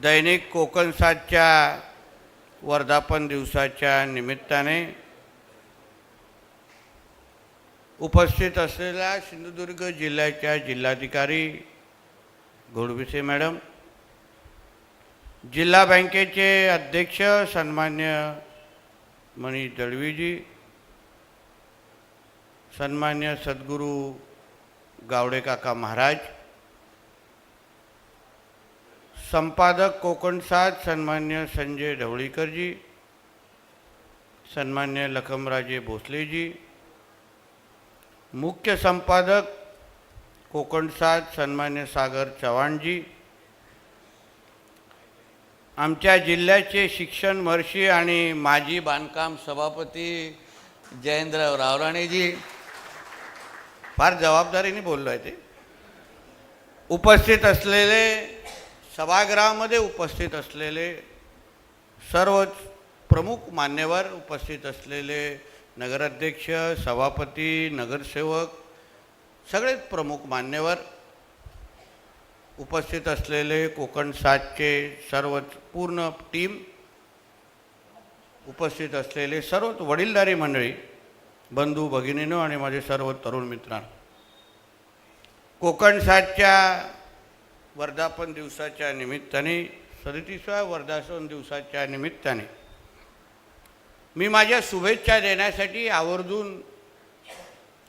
दैनिक कोकण सातच्या वर्धापन दिवसाच्या निमित्ताने उपस्थित असलेल्या सिंधुदुर्ग जिल्ह्याच्या जिल्हाधिकारी घोडविसे मॅडम, जिल्हा बँकेचे अध्यक्ष सन्मान्य मनीष दळवीजी, सन्मान्य सद्गुरू गावडे काका महाराज, संपादक कोकण सात सन्मान्य संजय ढवळीकरजी, सन्मान्य लखमराजे भोसलेजी, मुख्य संपादक कोकण सात सन्मान्य सागर चव्हाणजी, आमच्या जिल्ह्याचे शिक्षण महर्षी आणि माजी बांधकाम सभापती जयेंद्र रावराणेजी, फार जबाबदारीने बोललो आहे ते, उपस्थित असलेले सभागृहामध्ये उपस्थित असलेले सर्व प्रमुख मान्यवर, उपस्थित असलेले नगराध्यक्ष, सभापती, नगरसेवक, सगळेच प्रमुख मान्यवर, उपस्थित असलेले कोकण सातचे सर्व पूर्ण टीम, उपस्थित असलेले सर्व वडीलधारी मंडळी, बंधू भगिनींनो आणि माझे सर्व तरुण मित्रांनो, कोकण सातच्या वर्धापन दिवसाच्या निमित्ताने 37व्या वर्धापन दिवसाच्या निमित्ताने मी माझ्या शुभेच्छा देण्यासाठी आवर्जून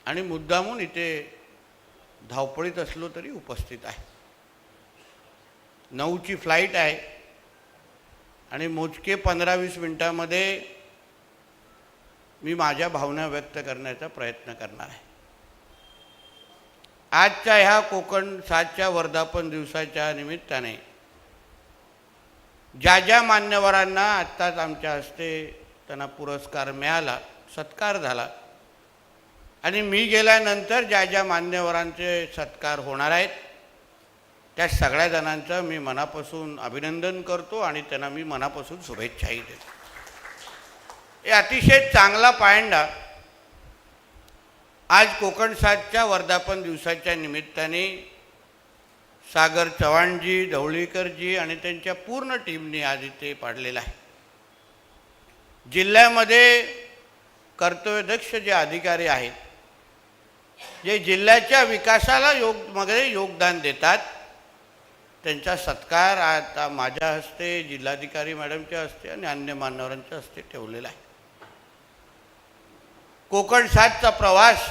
आणि मुद्दामून इथे धावपळीत असलो तरी उपस्थित आहे. 9ची फ्लाईट आहे आणि मोजके 15-20 मिनिटांमध्ये मी माझ्या भावना व्यक्त करण्याचा प्रयत्न करणार आहे. आजच्या ह्या कोकण सातच्या वर्धापन दिवसाच्या निमित्ताने ज्या ज्या मान्यवरांना आत्ताच आमच्या हस्ते त्यांना पुरस्कार मिळाला, सत्कार झाला, आणि मी गेल्यानंतर ज्या ज्या मान्यवरांचे सत्कार होणार आहेत त्या सगळ्या जणांचं मी मनापासून अभिनंदन करतो आणि त्यांना मी मनापासून शुभेच्छाही देतो. हे अतिशय चांगला पायंडा आज कोकण सातच्या वर्धापन दिवसाच्या निमित्ताने सागर चव्हाणजी, ढवळीकरजी आणि त्यांच्या पूर्ण टीमने आज इथे पाडलेला आहे. जिल्ह्यामध्ये कर्तव्यदक्ष जे अधिकारी आहेत, जे जिल्ह्याच्या विकासाला योगदान देतात, त्यांचा सत्कार आता माझ्या हस्ते, जिल्हाधिकारी मॅडमच्या हस्ते आणि अन्य मान्यवरांच्या हस्ते ठेवलेला आहे. कोकण सातचा प्रवास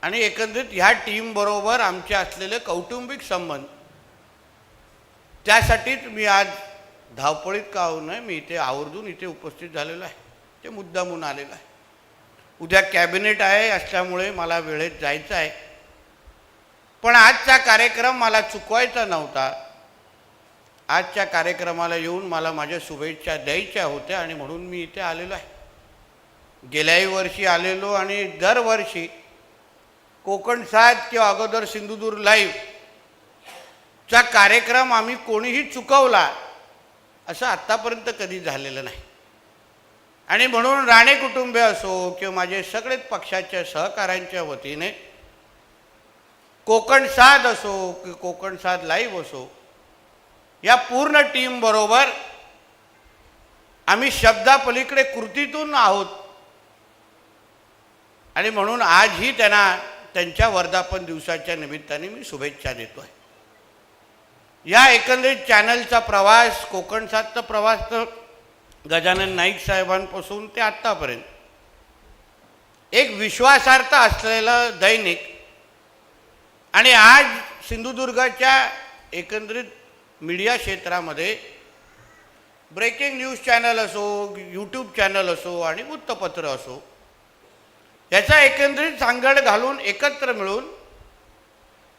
आणि एकंदरीत ह्या टीमबरोबर आमचे असलेले कौटुंबिक संबंध, त्यासाठीच मी आज धावपळीत का होऊ नये मी इथे आवर्जून इथे उपस्थित झालेलो आहे. ते मुद्दामून आलेलं आहे. उद्या कॅबिनेट आहे असल्यामुळे मला वेळेत जायचं आहे, पण आजचा कार्यक्रम मला चुकवायचा नव्हता. आजच्या कार्यक्रमाला येऊन मला माझ्या शुभेच्छा द्यायच्या होत्या आणि म्हणून मी इथे आलेलो आहे. गेल्याही वर्षी आलेलो आणि दरवर्षी कोकण सात किंवा अगोदर सिंधुदुर्ग लाईव्ह चा कार्यक्रम आम्ही कोणीही चुकवला असं आत्तापर्यंत कधी झालेलं नाही. आणि म्हणून राणे कुटुंबीय असो किंवा माझे सगळेच पक्षाच्या सहकाऱ्यांच्या वतीने कोकण सात असो की कोकण सात लाईव्ह असो, या पूर्ण टीमबरोबर आम्ही शब्दापलीकडे कृतीतून आहोत. आणि म्हणून आजही त्यांना त्यांच्या वर्धापन दिवसाच्या निमित्ताने मी शुभेच्छा देतो आहे. या एकंदरीत चॅनलचा प्रवास, कोकण सातचा प्रवास तर गजानन नाईक साहेबांपासून ते आत्तापर्यंत एक विश्वासार्थ असलेलं दैनिक, आणि आज सिंधुदुर्गाच्या एकंदरीत मीडिया क्षेत्रामध्ये ब्रेकिंग न्यूज चॅनल असो, यूट्यूब चॅनल असो आणि वृत्तपत्र असो, याचा एकंदरीत सांगड घालून एकत्र मिळून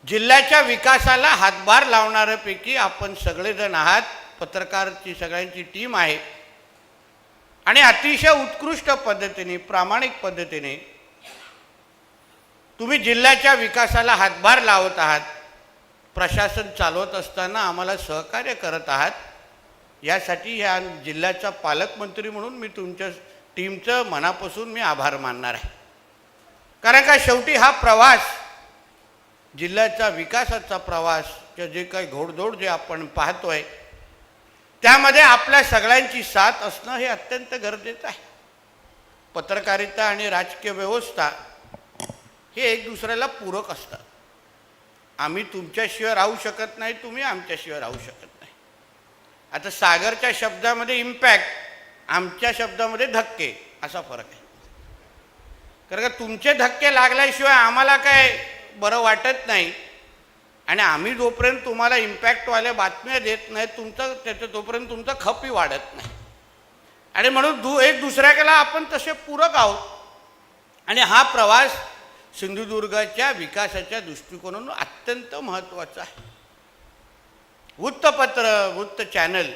जिल्ह्याच्या विकासाला हातभार लावणाऱ्यापैकी आपण सगळेजण आहात. पत्रकारची सगळ्यांची टीम आहे आणि अतिशय उत्कृष्ट पद्धतीने, प्रामाणिक पद्धतीने तुम्ही जिल्ह्याच्या विकासाला हातभार लावत आहात. प्रशासन चालवत असताना आम्हाला सहकार्य करत आहात. यासाठी या जिल्ह्याचा पालकमंत्री म्हणून मी तुमच्या टीमचं मनापासून मी आभार मानणार आहे. कारण का शेवटी हा प्रवास जिल्ह्याचा विकासाचा प्रवास जे काही घोडदौड जे आपण पाहतोय त्यामध्ये आपल्या सगळ्यांची साथ असणं हे अत्यंत गरजेचं आहे. पत्रकारिता आणि राजकीय व्यवस्था हे एक दुसऱ्याला पूरक असतात. आम्ही तुमच्याशिवाय राहू शकत नाही, तुम्ही आमच्याशिवाय राहू शकत नाही. आता सागरच्या शब्दामध्ये इम्पॅक्ट, आमच्या शब्दामध्ये धक्के असा फरक आहे. कारण का तुमचे धक्के लागल्याशिवाय आम्हाला काय बरं वाटत नाही आणि आम्ही जोपर्यंत तुम्हाला इम्पॅक्टवाल्या बातम्या देत नाही तोपर्यंत तुमचा खपही वाढत नाही. आणि म्हणून एक दुसऱ्याला आपण तसे पूरक आहोत. आणि हा प्रवास सिंधुदुर्गाच्या विकासाच्या दृष्टिकोनातून अत्यंत महत्त्वाचा आहे. वृत्तपत्र, वृत्त चॅनल,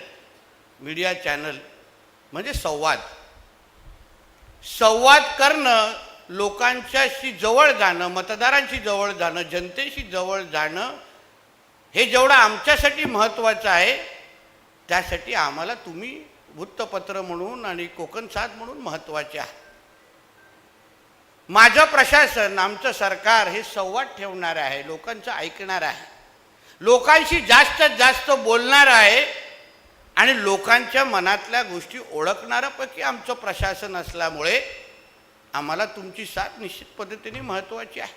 मीडिया चॅनल म्हणजे संवाद करणं, लोकांच्याशी जवळ जाणं, मतदारांशी जवळ जाणं, जनतेशी जवळ जाणं हे जेवढं आमच्यासाठी महत्त्वाचं आहे त्यासाठी आम्हाला तुम्ही वृत्तपत्र म्हणून आणि कोकण 7 म्हणून महत्त्वाचे आहे. माझं प्रशासन, आमचं सरकार हे संवाद ठेवणार आहे, लोकांचं ऐकणार आहे, लोकांशी जास्तीत जास्त बोलणार आहे आणि लोकांच्या मनातल्या गोष्टी ओळखणाऱ्यापैकी आमचं प्रशासन असल्यामुळे आम्हाला तुमची साथ निश्चित पद्धतीने महत्त्वाची आहे.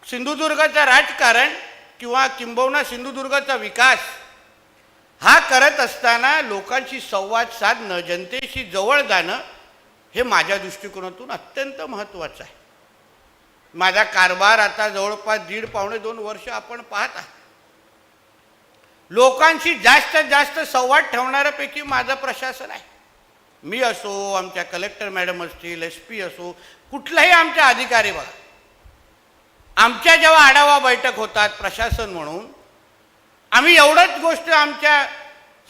सिंधुदुर्गाचं राजकारण किंवा किंबहुना सिंधुदुर्गाचा विकास हा करत असताना लोकांशी संवाद साधणं, जनतेशी जवळ जाणं हे माझ्या दृष्टिकोनातून अत्यंत महत्त्वाचं आहे. माझा कारभार आता जवळपास 1.5-2 वर्ष आपण पाहत आहात. लोकांशी जास्तीत जास्त संवाद ठेवणाऱ्यापैकी माझं प्रशासन आहे. मी असो, आमच्या कलेक्टर मॅडम असतील, SP असो, कुठलाही आमच्या अधिकारी बघा, आमच्या जेव्हा आढावा बैठक होतात प्रशासन म्हणून आम्ही एवढंच गोष्ट आमच्या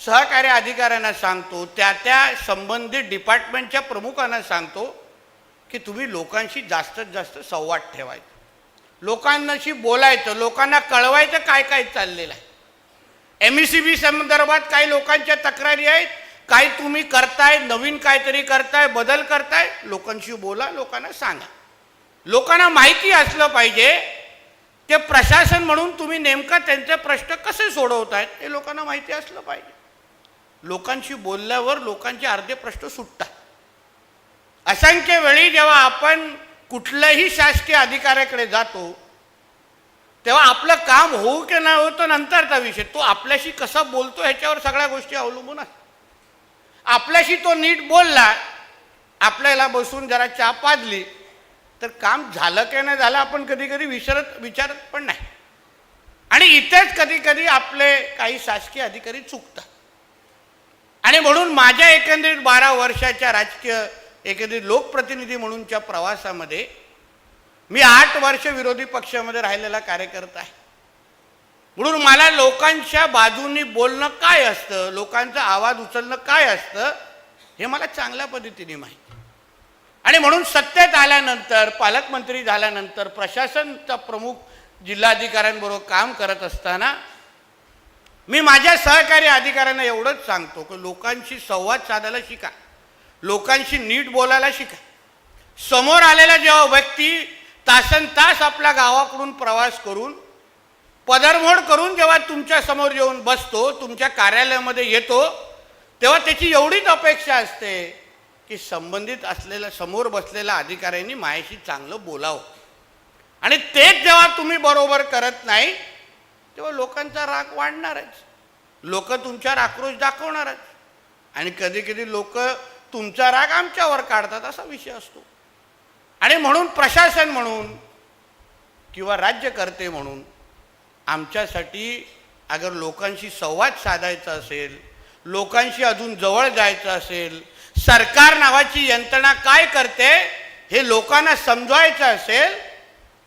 सहकारी अधिकाऱ्यांना सांगतो, त्या संबंधित डिपार्टमेंटच्या प्रमुखांना सांगतो की तुम्ही लोकांशी जास्तीत जास्त संवाद ठेवायचा, लोकांशी बोलायचं, लोकांना कळवायचं काय काय चाललेलं आहे. MECB संदर्भात काही लोकांच्या तक्रारी आहेत, काही तुम्ही करताय, नवीन काहीतरी करताय, बदल करताय, लोकांशी बोला, लोकांना सांगा. लोकांना माहिती असलं पाहिजे ते प्रशासन म्हणून तुम्ही नेमका त्यांचे प्रश्न कसे सोडवतायत हे लोकांना माहिती असलं पाहिजे. लोकांशी बोलल्यावर लोकांचे अर्धे प्रश्न सुटतात. असंख्य वेळी जेव्हा आपण कुठल्याही शासकीय अधिकाऱ्याकडे जातो तेव्हा आपलं काम होऊ की नाही होतं नंतरचा विषय, तो आपल्याशी कसा बोलतो ह्याच्यावर सगळ्या गोष्टी अवलंबून असतात. आपल्याशी तो नीट बोलला, आपल्याला बसून जरा चहा पाजली तर काम झालं की नाही झालं आपण कधी कधी विचारत पण नाही. आणि इथेच कधी कधी आपले काही शासकीय अधिकारी चुकतात. आणि म्हणून माझ्या एकंदरीत 12 वर्षाच्या राजकीय एकंदरीत लोकप्रतिनिधी म्हणूनच्या प्रवासामध्ये मी 8 वर्ष विरोधी पक्षामध्ये राहिलेला कार्यकर्ता आहे. म्हणून मला लोकांच्या बाजूनी बोलणं काय असतं, लोकांचा आवाज उचलणं काय असतं हे मला चांगल्या पद्धतीने माहिती. आणि म्हणून सत्तेत आल्यानंतर, पालकमंत्री झाल्यानंतर, प्रशासनचा प्रमुख जिल्हाधिकाऱ्यांबरोबर काम करत असताना मी माझ्या सहकारी अधिकाऱ्यांना एवढंच सांगतो की लोकांशी संवाद साधायला शिका, लोकांशी नीट बोलायला शिका. समोर आलेला जेव्हा व्यक्ती तासनतास आपल्या गावाकडून प्रवास करून पदरमोड करून जेव्हा तुमच्या समोर येऊन बसतो, तुमच्या कार्यालयामध्ये येतो, तेव्हा त्याची एवढीच अपेक्षा असते की संबंधित असलेल्या समोर बसलेल्या अधिकाऱ्यांनी माझ्याशी चांगलं बोलावं. आणि तेच जेव्हा तुम्ही बरोबर करत नाही तेव्हा लोकांचा राग वाढणारच, लोक तुमच्यावर आक्रोश दाखवणारच आणि कधी कधी लोक तुमचा राग आमच्यावर काढतात असा विषय असतो. आणि म्हणून प्रशासन म्हणून किंवा राज्यकर्ते म्हणून आमच्यासाठी अगर लोकांशी संवाद साधायचा असेल, लोकांशी अजून जवळ जायचं असेल, सरकार नावाची यंत्रणा काय करते हे लोकांना समजवायचं असेल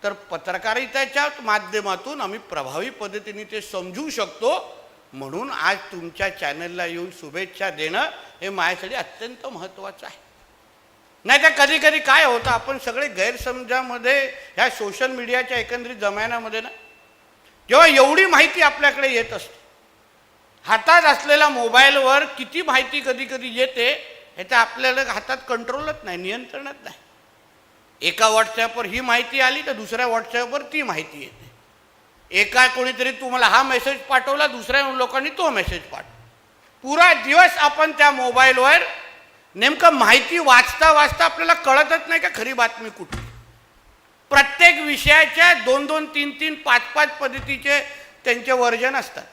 तर पत्रकारितेच्या माध्यमातून आम्ही प्रभावी पद्धतीने ते समजू शकतो. म्हणून आज तुमच्या चॅनलला येऊन शुभेच्छा देणं हे माझ्यासाठी अत्यंत महत्त्वाचं आहे. नाही तर कधी कधी काय होतं, आपण सगळे गैरसमजामध्ये ह्या सोशल मीडियाच्या एकंदरीत जमान्यामध्ये ना, जेव्हा एवढी माहिती आपल्याकडे येत असते, हातात असलेल्या मोबाईलवर किती माहिती कधी कधी येते ह्याचा आपल्याला हातात कंट्रोलच नाही, नियंत्रणच नाही. एका व्हॉट्सॲपवर ही माहिती आली तर दुसऱ्या व्हॉट्सॲपवर ती माहिती येते. एका कोणीतरी तुम्हाला हा मेसेज पाठवला, दुसऱ्या लोकांनी तो मेसेज पाठवला. पुरा दिवस आपण त्या मोबाईलवर नेमकं माहिती वाचता वाचता आपल्याला कळतच नाही का खरी बातमी कुठली. प्रत्येक विषयाच्या 2-2, 3-3, 5-5 पद्धतीचे त्यांचे वर्जन असतात.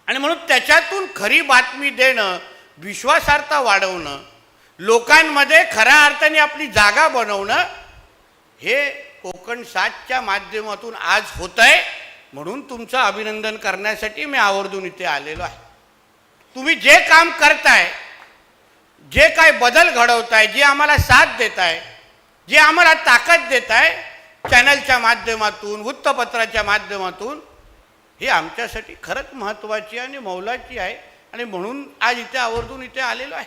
आणि म्हणून त्याच्यातून खरी बातमी देणं, विश्वासार्हता वाढवणं, लोकांमध्ये खऱ्या अर्थाने आपली जागा बनवणं, हे कोकण 7च्या माध्यमातून आज होत आहे. म्हणून तुमचं अभिनंदन करण्यासाठी मी आवर्जून इथे आलेलो आहे. तुम्ही जे काम करताय, जे काय बदल घडवताय, जे आम्हाला साथ देताय, जे आम्हाला ताकद देताय चॅनलच्या माध्यमातून, वृत्तपत्राच्या माध्यमातून, हे आमच्यासाठी खरंच महत्त्वाची आणि मौलाची आहे. आणि म्हणून आज इथे आवर्जून इथे आलेलो आहे.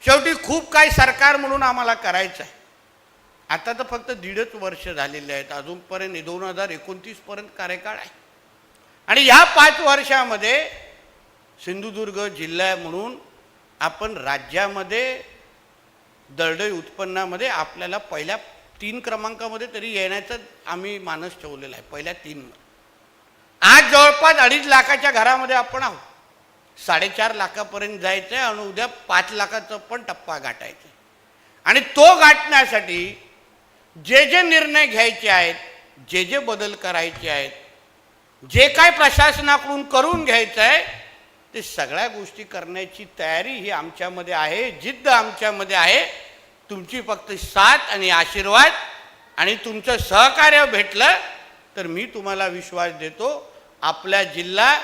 शेवटी खूप काही सरकार म्हणून आम्हाला करायचं आहे. आता तर फक्त 1.5 वर्ष झालेले आहेत. अजूनपर्यंत 2029 पर्यंत कार्यकाळ आहे. आणि ह्या 5 वर्षामध्ये सिंधुदुर्ग जिल्हा म्हणून आपण राज्यामध्ये दरडोई उत्पन्नामध्ये आपल्याला पहिल्या 3 क्रमांकामध्ये तरी येण्याचं आम्ही मानस ठेवलेला आहे. पहिल्या 3. आज जवळपास 2.5 लाखाच्या घरामध्ये आपण आहोत. 4.5 लाखापर्यंत जायचं आहे आणि उद्या 5 लाखाचा पण टप्पा गाठायचा आहे. आणि तो गाठण्यासाठी जे जे निर्णय घ्यायचे आहेत, जे जे बदल करायचे आहेत, जे काय प्रशासनाकडून करून घ्यायचं आहे, ते सगळ्या गोष्टी करण्याची तयारी ही आमच्यामध्ये आहे, जिद्द आमच्यामध्ये आहे. तुमची फक्त साथ आणि आशीर्वाद आणि तुमचं सहकार्य भेटलं तर मी तुम्हाला विश्वास देतो, आपला जिल्हा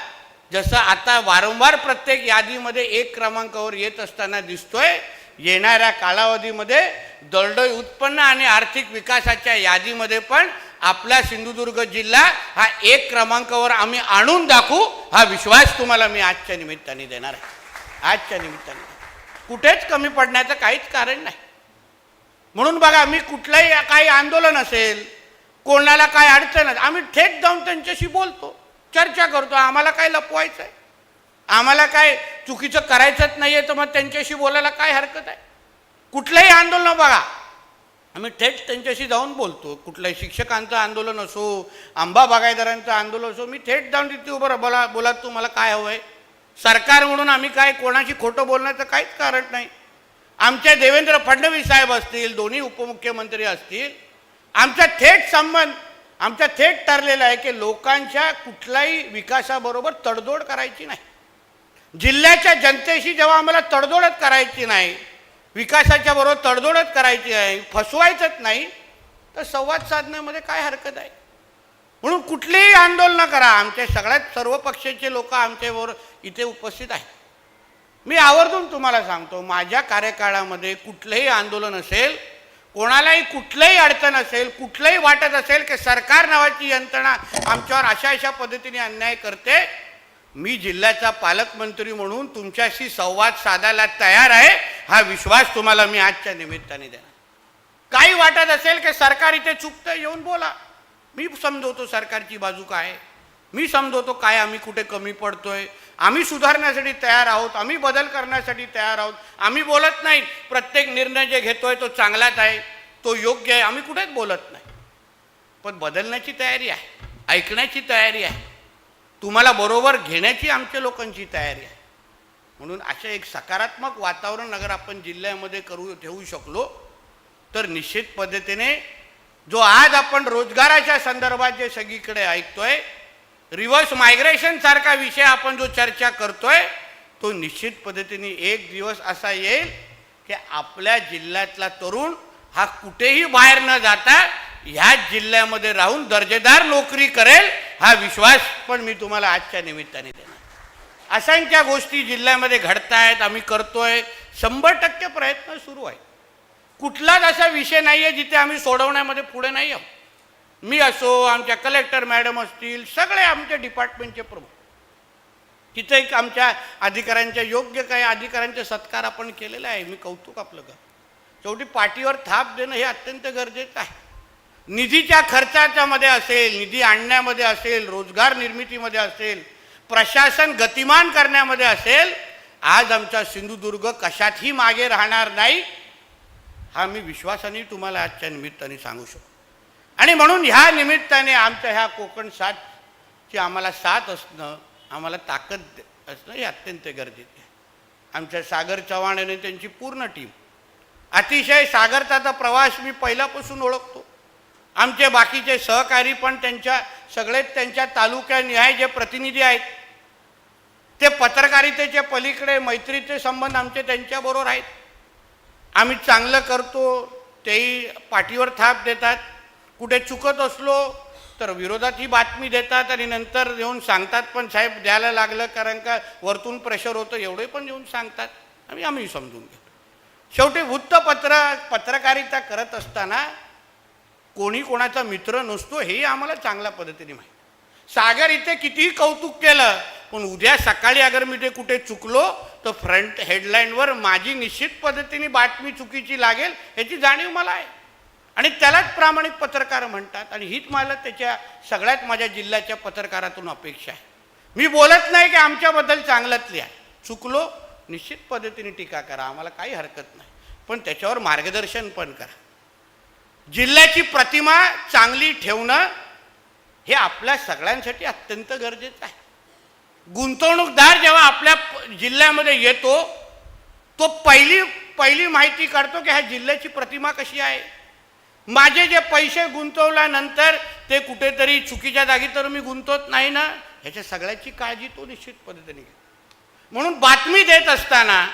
जसं आता वारंवार प्रत्येक यादीमध्ये 1 क्रमांकावर येत असताना दिसतोय, येणाऱ्या कालावधीमध्ये दरडोई उत्पन्न आणि आर्थिक विकासाच्या यादीमध्ये पण आपला सिंधुदुर्ग जिल्हा हा 1 क्रमांकावर आम्ही आणून दाखवू, हा विश्वास तुम्हाला मी आजच्या निमित्ताने देणार आहे. आजच्या निमित्ताने कुठेच कमी पडण्याचं काहीच कारण नाही. म्हणून बघा, मी कुठलंही काही आंदोलन असेल, कोणाला काय अडचण असेल, आम्ही थेट जाऊन त्यांच्याशी बोलतो, चर्चा करतो. आम्हाला काय लपवायचं आहे, आम्हाला काय चुकीचं करायचंच नाही आहे, तर मग त्यांच्याशी बोलायला काय हरकत आहे. कुठलंही आंदोलन बघा, आम्ही थेट त्यांच्याशी जाऊन बोलतो. कुठलंही शिक्षकांचं आंदोलन असो, आंबा बागायतदारांचं आंदोलन असो, मी थेट जाऊन तिथे उभं बोला तुम्हाला काय हवं आहे. सरकार म्हणून आम्ही काय कोणाशी खोटं बोलण्याचं काहीच कारण नाही. आमचे देवेंद्र फडणवीस साहेब असतील, दोन्ही उपमुख्यमंत्री असतील, आमचा थेट संबंध, आमचा थेट ठरलेला आहे की लोकांच्या कुठल्याही विकासाबरोबर तडजोड करायची नाही. जिल्ह्याच्या जनतेशी जेव्हा आम्हाला तडजोडच करायची नाही, विकासाच्या बरोबर तडजोडच करायची आहे, फसवायचंच नाही, तर संवाद साधण्यामध्ये काय हरकत आहे. म्हणून कुठलीही आंदोलन करा, आमच्या सगळ्यात सर्व पक्षाचे लोक आमच्याबरोबर इथे उपस्थित आहेत. मी आवर्जून तुम्हाला सांगतो, माझ्या कार्यकाळामध्ये कुठलंही आंदोलन असेल, कोणालाही कुठलंही अडचण असेल, कुठलंही वाटत असेल की सरकार नावाची यंत्रणा आमच्यावर अशा पद्धतीने अन्याय करते, मी जिल्ह्याचा पालकमंत्री म्हणून तुमच्याशी संवाद साधायला तयार आहे, हा विश्वास तुम्हाला मी आजच्या निमित्ताने देणार. काही वाटत असेल की सरकार इथे चुकतं, येऊन बोला, मी समजवतो सरकारची बाजू काय, मी समजवतो काय आम्ही कुठे कमी पडतोय, आम्ही सुधारण्यासाठी तयार आहोत, आम्ही बदल करण्यासाठी तयार आहोत. आम्ही बोलत नाही प्रत्येक निर्णय जे घेतोय तो चांगलाच आहे, तो योग्य आहे, आम्ही कुठेच बोलत नाही. पण बदलण्याची तयारी आहे, ऐकण्याची तयारी आहे, तुम्हाला बरोबर घेण्याची आमच्या लोकांची तयारी आहे. म्हणून असे एक सकारात्मक वातावरण अगर आपण जिल्ह्यामध्ये ठेवू शकलो तर निश्चित पद्धतीने जो आज आपण रोजगाराच्या संदर्भात जे सगळीकडे ऐकतोय, रिव्हर्स मायग्रेशन सारखा विषय आपण जो चर्चा करतोय, तो निश्चित पद्धतीने एक दिवस असा येईल की आपल्या जिल्ह्यातला तरुण हा कुठेही बाहेर न जाता ह्याच जिल्ह्यामध्ये राहून दर्जेदार नोकरी करेल, हा विश्वास पण मी तुम्हाला आजच्या निमित्ताने देणार. असंख्य गोष्टी जिल्ह्यामध्ये घडतायत, आम्ही करतोय, 100% प्रयत्न सुरू आहे. कुठलाच असा विषय नाही आहे जिथे आम्ही सोडवण्यामध्ये पुढे नाही आहोत. मी असो, आमच्या कलेक्टर मॅडम असतील, सगळे आमच्या डिपार्टमेंटचे प्रमुख, तिथे एक आमच्या अधिकाऱ्यांच्या योग्य काही अधिकाऱ्यांचा सत्कार आपण केलेला आहे, मी कौतुक आपलं कर. शेवटी पाठीवर थाप देणं हे अत्यंत गरजेचं आहे. निधीच्या खर्चाच्या मध्ये असेल, निधी आणण्यामध्ये असेल, रोजगार निर्मितीमध्ये असेल, प्रशासन गतिमान करण्यामध्ये असेल, आज आमचा सिंधुदुर्ग कशातही मागे राहणार नाही, हा मी विश्वासाने तुम्हाला आजच्या निमित्ताने सांगू शकतो. आणि म्हणून ह्या निमित्ताने आमच्या ह्या कोकण साथची आम्हाला साथ असणं, आम्हाला ताकद असणं हे अत्यंत गरजेचे आहे. आमच्या सागर चव्हाण आणि त्यांची पूर्ण टीम, अतिशय सागरचा प्रवास मी पहिल्यापासून ओळखतो. आमचे बाकीचे सहकारी पण सगळेच त्यांच्या तालुक्यानिहाय जे प्रतिनिधी आहेत ते पत्रकारितेच्या पलीकडे मैत्रीचे संबंध आमचे त्यांच्याबरोबर आहेत. आम्ही चांगलं करतो तेही पाठीवर थाप देतात, कुठे चुकत असलो तर विरोधात ही बातमी देतात आणि नंतर येऊन सांगतात पण साहेब द्यायला लागलं कारण का वरतून प्रेशर होतं एवढे पण येऊन सांगतात. आम्ही समजून घेतो. शेवटी पत्रकारिता करत असताना कोणी कोणाचा मित्र नसतो हे आम्हाला चांगल्या पद्धतीने माहिती. सागर इथे कितीही कौतुक केलं पण उद्या सकाळी अगर मी ते कुठे चुकलो तर फ्रंट हेडलाईनवर माझी निश्चित पद्धतीने बातमी चुकीची लागेल याची जाणीव मला आहे आणि त्यालाच प्रामाणिक पत्रकार म्हणतात. आणि हीच मला त्याच्या सगळ्यात माझ्या जिल्ह्याच्या पत्रकारातून अपेक्षा आहे. मी बोलत नाही की आमच्याबद्दल चांगलंच लिहा, चुकलो निश्चित पद्धतीने टीका करा, आम्हाला काही हरकत नाही, पण त्याच्यावर मार्गदर्शन पण करा. जिल्ह्याची प्रतिमा चांगली ठेवणं हे आपल्या सगळ्यांसाठी अत्यंत गरजेचं आहे. गुंतवणूकदार जेव्हा आपल्या जिल्ह्यामध्ये येतो तो पहिली माहिती काढतो की ह्या जिल्ह्याची प्रतिमा कशी आहे. माझे जे पैसे गुंतवल्यानंतर ते कुठेतरी चुकीच्या जागी तर मी गुंतवत नाही ना, ह्याच्या सगळ्याची काळजी तो निश्चित पद्धतीने घेतो. म्हणून बातमी देत असताना,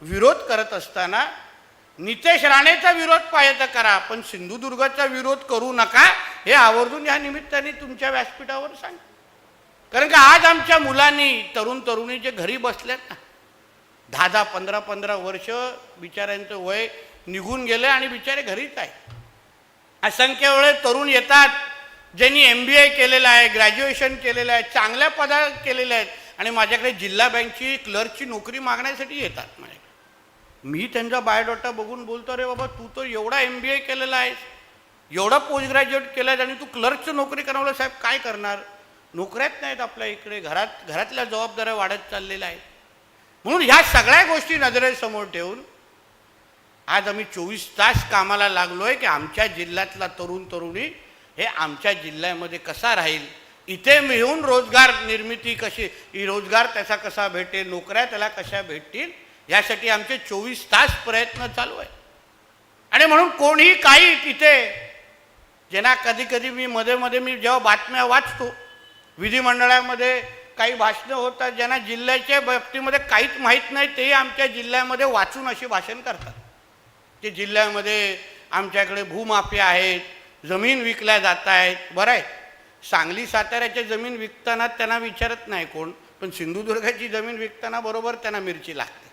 विरोध करत असताना नितेश राणेचा विरोध पाहिजे तर करा पण सिंधुदुर्गाचा विरोध करू नका हे आवर्जून ह्या निमित्ताने तुमच्या व्यासपीठावर सांग. कारण का आज आमच्या मुलांनी तरुणी जे घरी बसलेत ना, 10 15 वर्ष बिचाऱ्यांचं वय निघून गेलं आणि बिचारे घरीच आहे. असंख्य वेळे तरुण येतात ज्यांनी MBA केलेलं आहे, ग्रॅज्युएशन केलेलं आहे, चांगल्या पदावर केलेले आहेत आणि माझ्याकडे जिल्हा बँकची क्लर्कची नोकरी मागण्यासाठी येतात. माझ्याकडे मी त्यांचा बायोडाटा बघून बोलतो, अरे बाबा तू तर एवढा MBA केलेला आहेस, एवढा पोस्ट ग्रॅज्युएट केला आहे आणि तू क्लर्कची नोकरी करावलं, साहेब काय करणार, नोकऱ्याच नाहीत आपल्या इकडे, घरातल्या जबाबदाऱ्या वाढत चाललेल्या आहेत. म्हणून ह्या सगळ्या गोष्टी नजरेसमोर ठेवून आज आम्ही 24 तास कामाला लागलोय की आमच्या जिल्ह्यातला तरुणी हे आमच्या जिल्ह्यामध्ये कसा राहील, इथे मिळून रोजगार निर्मिती कशी, रोजगार त्याचा कसा भेटेल, नोकऱ्या त्याला कशा भेटतील, यासाठी आमचे 24 तास प्रयत्न चालू आहे. आणि म्हणून कोणीही काही तिथे ज्यांना कधी मी मध्ये मी जेव्हा बातम्या वाचतो, विधिमंडळामध्ये काही भाषणं होतात, ज्यांना जिल्ह्याच्या बाबतीमध्ये काहीच माहीत नाही तेही आमच्या जिल्ह्यामध्ये वाचून अशी भाषण करतात की जिल्ह्यामध्ये आमच्याकडे भूमाफिया आहेत, जमीन विकल्या जात आहेत. बरं आहे, सांगली साताऱ्याच्या जमीन विकताना त्यांना विचारत नाही कोण, पण सिंधुदुर्गाची जमीन विकताना बरोबर त्यांना मिरची लागते.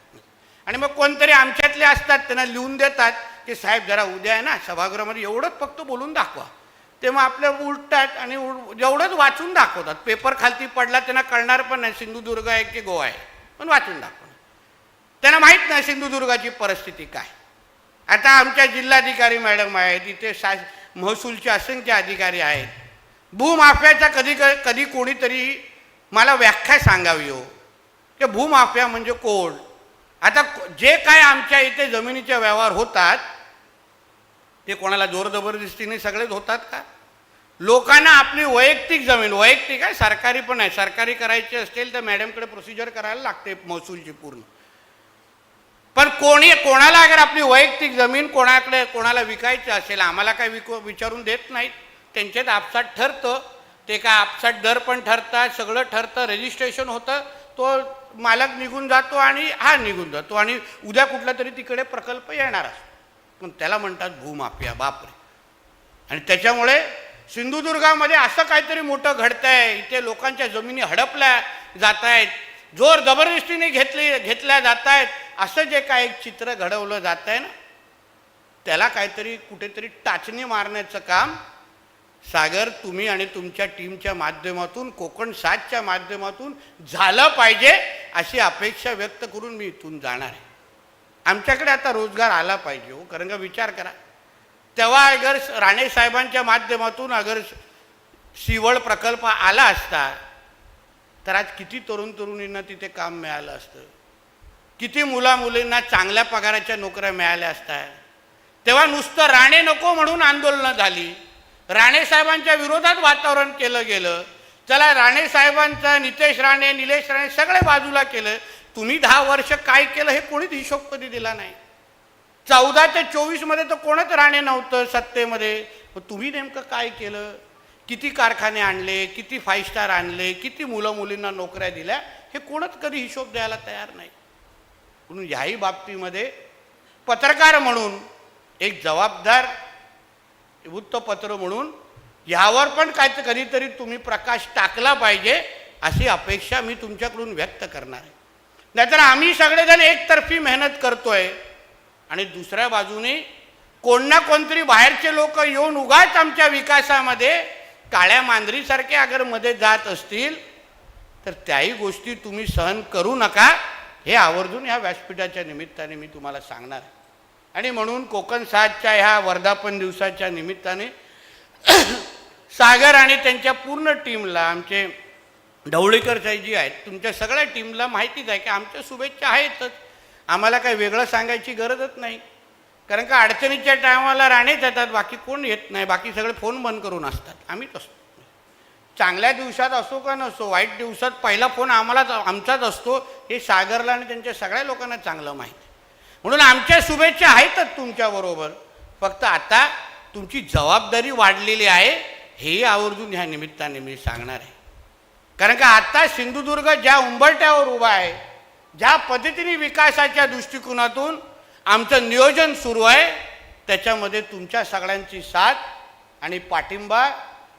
आणि मग कोणतरी आमच्यातले असतात त्यांना लिहून देतात की साहेब जरा उद्या आहे ना सभागृहामध्ये एवढंच फक्त बोलून दाखवा, ते मग आपल्या उलटतात आणि जेवढंच वाचून दाखवतात. पेपर खालती पडला त्यांना कळणार पण नाही सिंधुदुर्ग आहे की गोवा आहे, पण वाचून दाखवणार. त्यांना माहीत नाही सिंधुदुर्गाची परिस्थिती काय. आता आमच्या जिल्हाधिकारी मॅडम आहेत, इथे महसूलचे असंख्य अधिकारी आहेत. भूमाफियाचा कधी कोणीतरी मला व्याख्या सांगावी हो की भूमाफिया म्हणजे कोण. आता जे काय आमच्या इथे जमिनीचे व्यवहार होतात ते कोणाला जोर जबरदस्तीने सगळेच होतात का. लोकांना आपली वैयक्तिक जमीन, वैयक्तिक आहे सरकारी पण आहे, सरकारी करायची असेल तर मॅडमकडे प्रोसिजर करायला लागते महसूलची पूर्ण. पण कोणाला अगर आपली वैयक्तिक जमीन कोणाला विकायची असेल, आम्हाला काय विचारून देत नाहीत, त्यांच्यात आपसात ठरतं. ते काय आपसात दर पण ठरतात, सगळं ठरतं, रजिस्ट्रेशन होतं, तो मालक निघून जातो आणि हा निघून जातो आणि उद्या कुठला तरी तिकडे प्रकल्प येणार असतो, पण त्याला म्हणतात भूमाफिया. बापरे. आणि त्याच्यामुळे सिंधुदुर्गामध्ये असं काहीतरी मोठं घडतं आहे, इथे लोकांच्या जमिनी हडपल्या जात आहेत, जोर जबरदस्तीने घेतल्या जात आहेत, असं जे काय एक चित्र घडवलं जात आहे ना, त्याला काहीतरी कुठेतरी टाचणी मारण्याचं काम सागर तुम्ही आणि तुमच्या टीमच्या माध्यमातून, कोकण साथच्या माध्यमातून झालं पाहिजे अशी अपेक्षा व्यक्त करून मी इथून जाणार आहे. आमच्याकडे आता रोजगार आला पाहिजे हो. कारण का विचार करा, तेव्हा अगर राणे साहेबांच्या माध्यमातून अगर शिवळ प्रकल्प आला असता तर आज किती तरुणींना तिथे काम मिळालं असतं, किती मुलींना चांगल्या पगाराच्या नोकऱ्या मिळाल्या असतात. तेव्हा नुसतं राणे नको म्हणून आंदोलनं झाली, राणे साहेबांच्या विरोधात वातावरण केलं गेलं. चला राणे साहेबांचं, नितेश राणे, निलेश राणे सगळे बाजूला केलं. तुम्ही 10 वर्ष काय केलं हे कोणीच हिशोब कधी दिला नाही. 14 ते 24 मध्ये तर कोणच राणे नव्हतं सत्तेमध्ये. तुम्ही नेमकं काय केलं? किती कारखाने आणले, किती 5 स्टार आणले, किती मुलं मुलींना नोकऱ्या दिल्या, हे कोणच कधी हिशोब द्यायला तयार नाही. म्हणून ह्याही बाबतीमध्ये पत्रकार म्हणून, एक जबाबदार वृत्तपत्र म्हणून ह्यावर पण काय कधीतरी तुम्ही प्रकाश टाकला पाहिजे, अशी अपेक्षा मी तुमच्याकडून व्यक्त करणार आहे. नाहीतर आम्ही सगळेजण एकतर्फी मेहनत करतोय आणि दुसऱ्या बाजूने कोण ना कोणतरी बाहेरचे लोक येऊन उगाच आमच्या विकासामध्ये काळ्या मांजरीसारखे अगर मध्ये जात असतील तर त्याही गोष्टी तुम्ही सहन करू नका, हे आवर्जून ह्या व्यासपीठाच्या निमित्ताने मी तुम्हाला सांगणार आहे. आणि म्हणून कोकण 7च्या ह्या वर्धापन दिवसाच्या निमित्ताने सागर आणि त्यांच्या पूर्ण टीमला, आमचे ढवळीकर साहेबजी आहेत, तुमच्या सगळ्या टीमला माहितीच आहे की आमच्या शुभेच्छा आहेतच. आम्हाला काही वेगळं सांगायची गरजच नाही. कारण का अडचणीच्या टायमाला राणेच येतात, बाकी कोण येत नाही. बाकी सगळे फोन बंद करून असतात. आम्हीच असतो. चांगल्या दिवसात असो का नसो, वाईट दिवसात पहिला फोन आमचाच असतो, हे सागरला आणि त्यांच्या सगळ्या लोकांना चांगलं माहिती. म्हणून आमच्या शुभेच्छा आहेतच तुमच्याबरोबर. फक्त आता तुमची जबाबदारी वाढलेली आहे, हेही आवर्जून ह्या निमित्ताने मी सांगणार आहे. कारण का आता सिंधुदुर्ग ज्या उंबरठ्यावर उभा आहे, ज्या पद्धतीने विकासाच्या दृष्टिकोनातून आमचं नियोजन सुरू आहे, त्याच्यामध्ये तुमच्या सगळ्यांची साथ आणि पाठिंबा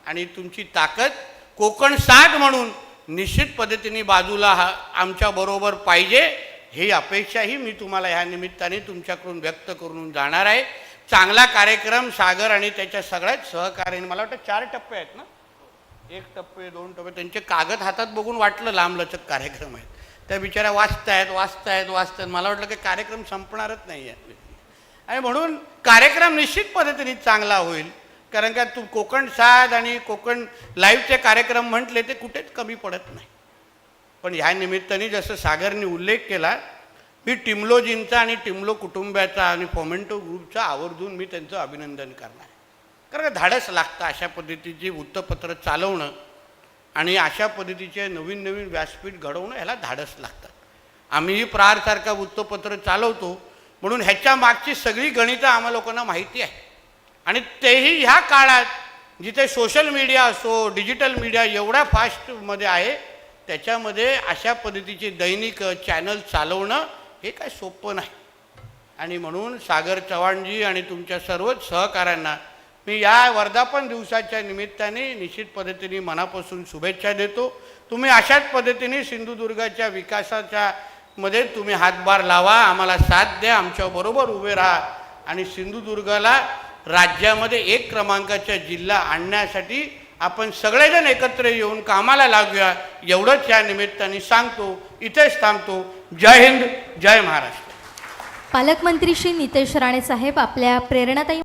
आणि तुमची ताकद कोकण 7 म्हणून निश्चित पद्धतीने बाजूला आमच्याबरोबर पाहिजे, ही अपेक्षाही मी तुम्हाला ह्या निमित्ताने तुमच्याकडून व्यक्त करून जाणार आहे. चांगला कार्यक्रम सागर आणि त्याच्या सगळ्याच सहकार्याने, मला वाटतं 4 टप्पे आहेत ना, 1 टप्पे 2 टप्पे, त्यांचे कागद हातात बघून वाटलं लांबलचक कार्यक्रम आहेत. त्या बिचाऱ्या वाचतायत. मला वाटलं की कार्यक्रम संपणारच नाही आहे. आणि म्हणून कार्यक्रम निश्चित पद्धतीने चांगला होईल. कारण का कोकण 7 आणि कोकण लाईव्हचे कार्यक्रम म्हटले ते कुठेच कमी पडत नाही. पण ह्या निमित्ताने जसं सागरने उल्लेख केला, मी टिमलोजींचा आणि टिमलो कुटुंबाचा आणि फोमेंटो ग्रुपचा आवर्जून मी त्यांचं अभिनंदन करणार आहे. कारण धाडस लागतं अशा पद्धतीची वृत्तपत्र चालवणं आणि अशा पद्धतीचे नवीन नवीन व्यासपीठ घडवणं, ह्याला धाडस लागतं. आम्हीही प्रहारसारखा वृत्तपत्र चालवतो, म्हणून ह्याच्या मागची सगळी गणितं आम्हा लोकांना माहिती आहे. आणि तेही ह्या काळात जिथे सोशल मीडिया असो, डिजिटल मीडिया एवढ्या फास्टमध्ये आहे, त्याच्यामध्ये अशा पद्धतीचे दैनिक चॅनल चालवणं हे काय सोपं नाही. आणि म्हणून सागर चव्हाणजी आणि तुमच्या सर्वच सहकाऱ्यांना मी या वर्धापन दिवसाच्या निमित्ताने निश्चित पद्धतीने मनापासून शुभेच्छा देतो. तुम्ही अशाच पद्धतीने सिंधुदुर्गाच्या विकासाच्या मध्ये तुम्ही हातभार लावा, आम्हाला साथ द्या, आमच्याबरोबर उभे राहा आणि सिंधुदुर्गाला राज्यामध्ये 1 क्रमांकाचा जिल्हा आणण्यासाठी आपण सगळेजण एकत्र येऊन कामाला लागूया, एवढंच या निमित्ताने सांगतो. इथेच थांबतो. जय हिंद, जय महाराष्ट्र. पालकमंत्री श्री नितेश राणे साहेब आपल्या प्रेरणादायी